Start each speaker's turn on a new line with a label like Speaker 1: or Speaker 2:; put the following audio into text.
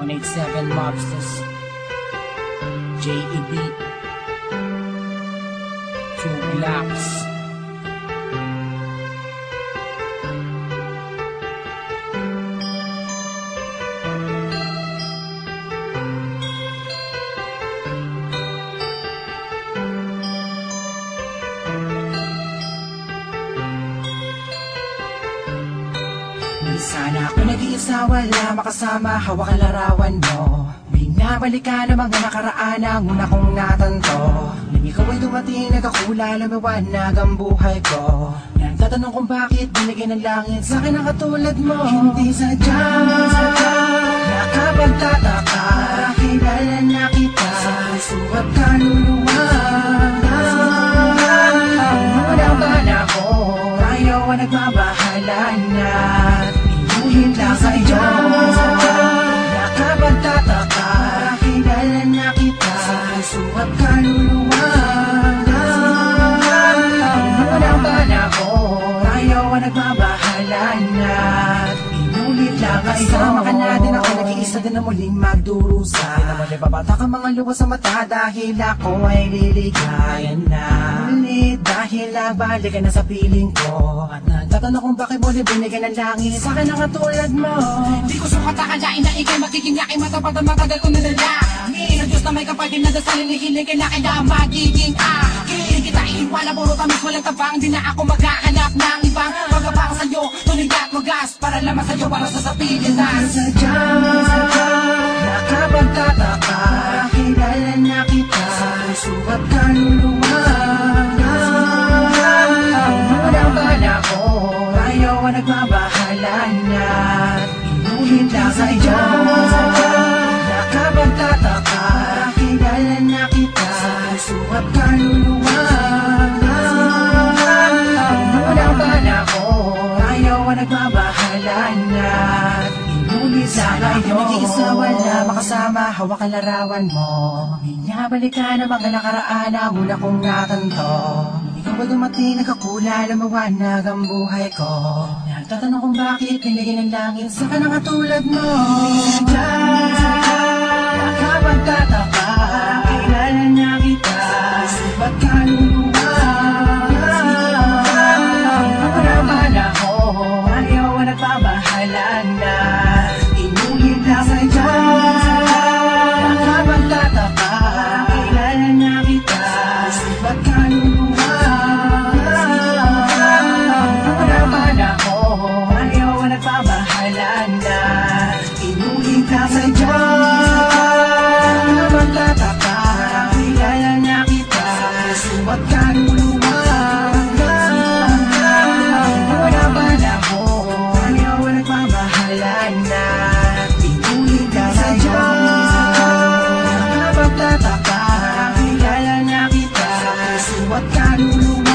Speaker 1: 187 Mobsters, JEB, 2 Laps. Sana ako nag-iisa, wala makasama, hawak ang larawan mo. Binabalikan ang mga nakaraan ang una kong natanto. Nang ikaw ay dumating, nagkakula, lumiwanag ang buhay ko. Nagtatanong kung bakit binigay ng langit sa akin ang katulad mo. Hindi sadya, nakapagtataka, kilala na kita sa puso at kaluluwa. Unang bala ko, tayo ang nagbabahala na hinla sa'yo. Nakapagtataka, kilala na kita sa puso at kaluluwa. Unang bala ko, tayo ang nagbabahala na inulit lang ay sama ka natin ako, nag-iisa din na muling magdurusa. Naman ay babata ka mga luwa sa mata dahil ako ay liligayan na ulit. Dahil nagbalik ka na sa piling ko at nagtatanong kung bakit mo binigay ng langit sa akin ang katulad mo.
Speaker 2: Di ko sukat akalain na ikay magiging yakin, matapat ang matagal ko nanalangin ang Diyos na may kapatid na dasalin, hihiling na kaya magiging akin. Kita iiwala, puro tamis, walang tabang, di na ako maghahanap ng ibang pagkapang sa'yo, tuloy at wagas, para lamang sa'yo, para sa sapilin na
Speaker 1: sadya, nakapagtataka, kilala na kita sa puso at kaluluwa. Unang bala ko, tayo ang nagbabahala na inuhin lang sa'yo. Nakapagtataka, kilala na kita sa puso at kaluluwa. Unang bala ko, tayo ang nagbabahala na inulit lang sa'yo. Nag-iisa, wala makasama, hawak ang larawan mo. Binabalikan ang mga nakaraan ang una kong natanto. Ikaw ay dumating, nagkakula, lumawanag ang buhay ko. Nagtatanong kung bakit pinigay ng langit sa kanang katulad mo. Sadya, nakapagtataka, kilala na kita, ba't kaluluwa? Unang bala ko, ayaw ang nagbabahala na inulit lang sadya. Nakapagtataka, kilala na kita, ba't kaluluwa? Unang bala ko, ayaw ang nagbabahala na inulit lang sadya. Nakapagtataka, kilala na kita, ba't kaluluwa? Unang bala ko, ayaw ang nagbabahala na inulit lang sadya. Nakapagtataka, kilala na kita, ba't kaluluwa?